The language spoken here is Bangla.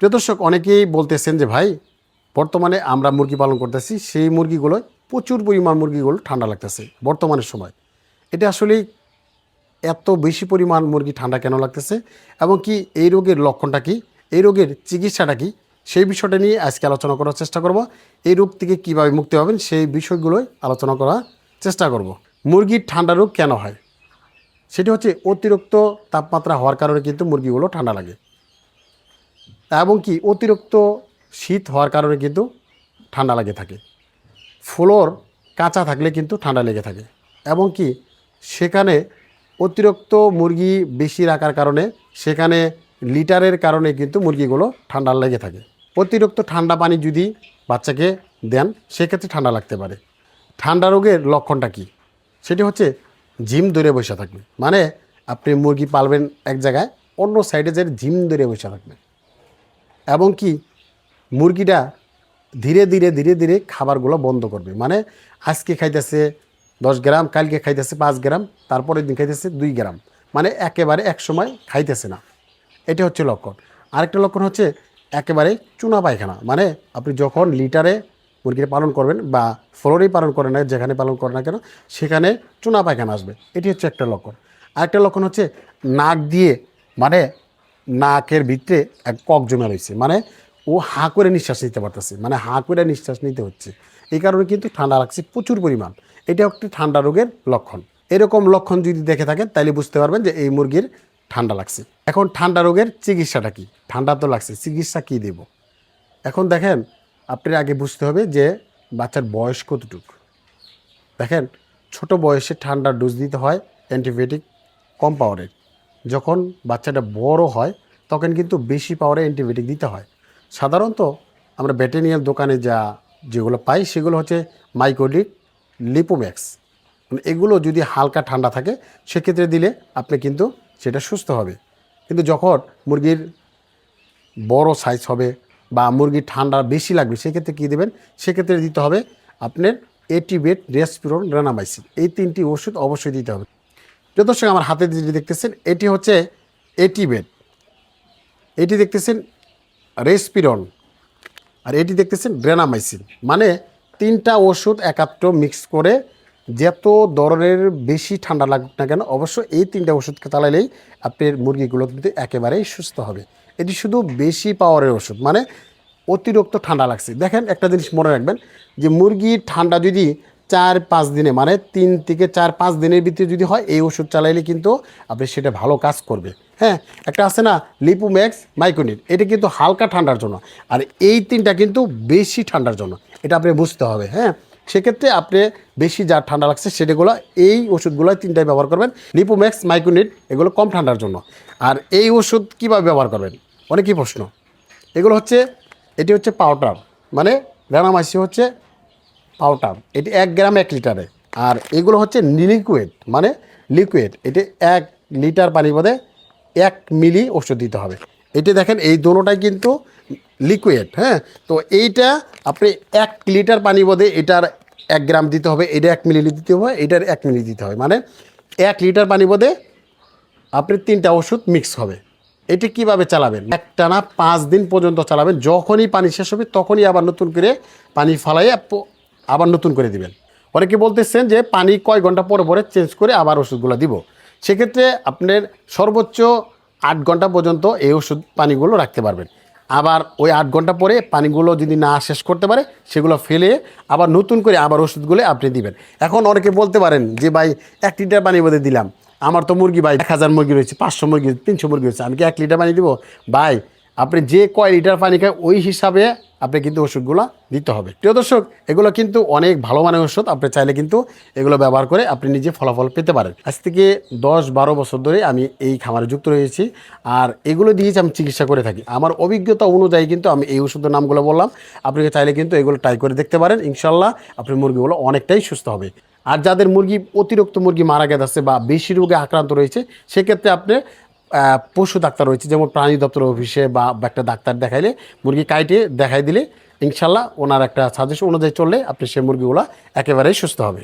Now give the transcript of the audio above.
প্রিয় দর্শক, অনেকেই বলতেছেন যে ভাই বর্তমানে আমরা মুরগি পালন করতেছি, সেই মুরগিগুলো প্রচুর পরিমাণ মুরগিগুলো ঠান্ডা লাগতেছে বর্তমানের সময়। এটা আসলে এত বেশি পরিমাণ মুরগি ঠান্ডা কেন লাগতেছে এবং কি এই রোগের লক্ষণটা কি, এই রোগের চিকিৎসাটা কি, সেই বিষয়টা নিয়ে আজকে আলোচনা করার চেষ্টা করব। এই রোগ থেকে কীভাবে মুক্তি পাবেন সেই বিষয়গুলোই আলোচনা করার চেষ্টা করব। মুরগির ঠান্ডা রোগ কেন হয়, সেটি হচ্ছে অতিরিক্ত তাপমাত্রা হওয়ার কারণে কিন্তু মুরগিগুলো ঠান্ডা লাগে এবং কি অতিরিক্ত শীত হওয়ার কারণে কিন্তু ঠান্ডা লেগে থাকে। ফ্লোর কাঁচা থাকলে কিন্তু ঠান্ডা লেগে থাকে এবং কি সেখানে অতিরিক্ত মুরগি বেশি রাখার কারণে সেখানে লিটারের কারণে কিন্তু মুরগিগুলো ঠান্ডা লেগে থাকে। অতিরিক্ত ঠান্ডা পানি যদি বাচ্চাকে দেন সেক্ষেত্রে ঠান্ডা লাগতে পারে। ঠান্ডা রোগের লক্ষণটা কি, সেটি হচ্ছে ঝিম ধরে বসে থাকবে, মানে আপনি মুরগি পালবেন এক জায়গায়, অন্য সাইডে যে ঝিম ধরে বসে থাকবে এবং কি মুরগিটা ধীরে ধীরে ধীরে ধীরে খাবারগুলো বন্ধ করবে, মানে আজকে খাইতেছে 10 গ্রাম, কালকে খাইতেছে 5 গ্রাম, তারপরের দিন খাইতেছে 2 গ্রাম, মানে একেবারে এক সময় খাইতেছে না। এটা হচ্ছে লক্ষণ। আরেকটা লক্ষণ হচ্ছে একেবারে চুনা পায়খানা, মানে আপনি যখন লিটারে মুরগিটা পালন করবেন বা ফ্লোরেই পালন করেন না, যেখানে পালন করেন না কেন সেখানে চুনা পায়খানা আসবে। এটি হচ্ছে একটা লক্ষণ। আরেকটা লক্ষণ হচ্ছে নাক দিয়ে, মানে নাকের ভিতরে এক কক জমে রয়েছে, মানে ও হাঁ করে নিঃশ্বাস নিতে পারতেছে, মানে হাঁ করে নিঃশ্বাস নিতে হচ্ছে। এই কারণে কিন্তু ঠান্ডা লাগছে প্রচুর পরিমাণ। এটা একটি ঠান্ডা রোগের লক্ষণ। এরকম লক্ষণ যদি দেখে থাকেন তাহলে বুঝতে পারবেন যে এই মুরগির ঠান্ডা লাগছে। এখন ঠান্ডা রোগের চিকিৎসাটা কি, ঠান্ডা তো লাগছে, চিকিৎসা কী দেব? এখন দেখেন, আপনার আগে বুঝতে হবে যে বাচ্চার বয়স কতটুকু। দেখেন, ছোট বয়সে ঠান্ডার ডোজ দিতে হয় অ্যান্টিবায়োটিক কম পাওয়ারের। যখন বাচ্চাটা বড় হয় তখন কিন্তু বেশি পাওয়ারে অ্যান্টিবায়োটিক দিতে হয়। সাধারণত আমরা ভেটেরিনারি দোকানে যেগুলো পাই সেগুলো হচ্ছে মাইকোডিক, লিপোম্যাক্স। মানে এগুলো যদি হালকা ঠান্ডা থাকে সেক্ষেত্রে দিলে আপনি কিন্তু সেটা সুস্থ হবে। কিন্তু যখন মুরগির বড় সাইজ হবে বা মুরগির ঠান্ডা বেশি লাগবে সেক্ষেত্রে কী দেবেন, সেক্ষেত্রে দিতে হবে আপনার এটিবেট, রেসপিরন, রেনামাইসিন, এই 3টি ওষুধ অবশ্যই দিতে হবে। প্রিয় দর্শক, আমার হাতে যেটি দেখতেছেন এটি হচ্ছে এটিবেট, এটি দেখতেছেন রেসপিরন, আর এটি দেখতেছেন ড্রেনামাইসিন। মানে 3টা ওষুধ একাত্র মিক্স করে যত ধরনের বেশি ঠান্ডা লাগুক না কেন অবশ্য এই 3টা ওষুধকে চালাইলেই আপনার মুরগিগুলো কিন্তু একেবারেই সুস্থ হবে। এটি শুধু বেশি পাওয়ারের ওষুধ, মানে অতিরিক্ত ঠান্ডা লাগছে। দেখেন, একটা জিনিস মনে রাখবেন যে মুরগির ঠান্ডা যদি 4-5 দিনে, মানে 3 থেকে 4-5 দিনের ভিতরে যদি হয় এই ওষুধ চালাইলে কিন্তু আপনি সেটা ভালো কাজ করবে। হ্যাঁ, একটা আছে না লিপোম্যাক্স, মাইকোনিট, এটা কিন্তু হালকা ঠান্ডার জন্য, আর এই 3টা কিন্তু বেশি ঠান্ডার জন্য। এটা আপনি বুঝতে হবে। হ্যাঁ, সেক্ষেত্রে আপনি বেশি যা ঠান্ডা লাগছে সেটাগুলো এই ওষুধগুলো 3টাই ব্যবহার করবেন। লিপোম্যাক্স, মাইকোনিট এগুলো কম ঠান্ডার জন্য। আর এই ওষুধ কীভাবে ব্যবহার করবেন, অনেকই প্রশ্ন। এগুলো হচ্ছে, এটি হচ্ছে পাউডার, মানে রেনামাইসি হচ্ছে পাউডার, এটি 1 গ্রাম 1 লিটারে। আর এগুলো হচ্ছে লিকুইড, মানে লিকুইড, এটি 1 লিটার পানির মধ্যে 1 মিলি ওষুধ দিতে হবে। এটি দেখেন, এই দোনোটাই কিন্তু লিকুইড। হ্যাঁ, তো এইটা আপনি 1 লিটার পানির মধ্যে এটার 1 গ্রাম দিতে হবে, এটা 1 মিলি দিতে হবে, এটার 1 মিলি দিতে হবে, মানে 1 লিটার পানির মধ্যে আপনি 3টা ওষুধ মিক্স হবে। এটি কিভাবে চালাবেন, একটানা 5 দিন পর্যন্ত চালাবেন। যখনই পানি শেষ হবে তখনই আবার নতুন করে পানি ফালাই আবার নতুন করে দিবেন। অনেকে বলতেছেন যে পানি কয় ঘন্টা পরে পরে চেঞ্জ করে আবার ওষুধগুলো দিব। সেক্ষেত্রে আপনার সর্বোচ্চ 8 ঘন্টা পর্যন্ত এই ওষুধ পানিগুলো রাখতে পারবেন। আবার ওই 8 ঘন্টা পরে পানিগুলো যদি না শেষ করতে পারে সেগুলো ফেলে আবার নতুন করে আবার ওষুধগুলো আপনি দিবেন। এখন অনেকে বলতে পারেন যে ভাই 1 লিটার পানির মধ্যে দিলাম, আমার তো মুরগি ভাই 1000 মুরগি রয়েছে, 500 মুরগি, 300 মুরগি রয়েছে, আমি কি 1 লিটার পানি দিব? ভাই, আপনি যে কয় লিটার পানি খায় ওই হিসাবে আপনি কিন্তু ওষুধগুলো দিতে হবে। প্রিয় দর্শক, এগুলো কিন্তু অনেক ভালো মানের ওষুধ, আপনি চাইলে কিন্তু এগুলো ব্যবহার করে আপনি নিজে ফলাফল পেতে পারেন। আজ থেকে 10-12 বছর ধরে আমি এই খামারে যুক্ত রয়েছি, আর এগুলো দিয়েই আমি চিকিৎসা করে থাকি। আমার অভিজ্ঞতা অনুযায়ী কিন্তু আমি এই ওষুধের নামগুলো বললাম, আপনি চাইলে কিন্তু এগুলো ট্রাই করে দেখতে পারেন। ইনশাল্লাহ আপনার মুরগিগুলো অনেকটাই সুস্থ হবে। আর যাদের মুরগি অতিরিক্ত মুরগি মারা গেছে বা বেশি রোগে আক্রান্ত রয়েছে সেক্ষেত্রে আপনি পশু ডাক্তার রয়েছে, যেমন প্রাণী দপ্তর অফিসে বা একটা ডাক্তার দেখাইলে মুরগি কাইটে দেখাই দিলে ইনশাল্লাহ ওনার একটা সাজেশন অনুযায়ী চললে আপনি সেই মুরগিগুলো একেবারেই সুস্থ হবে।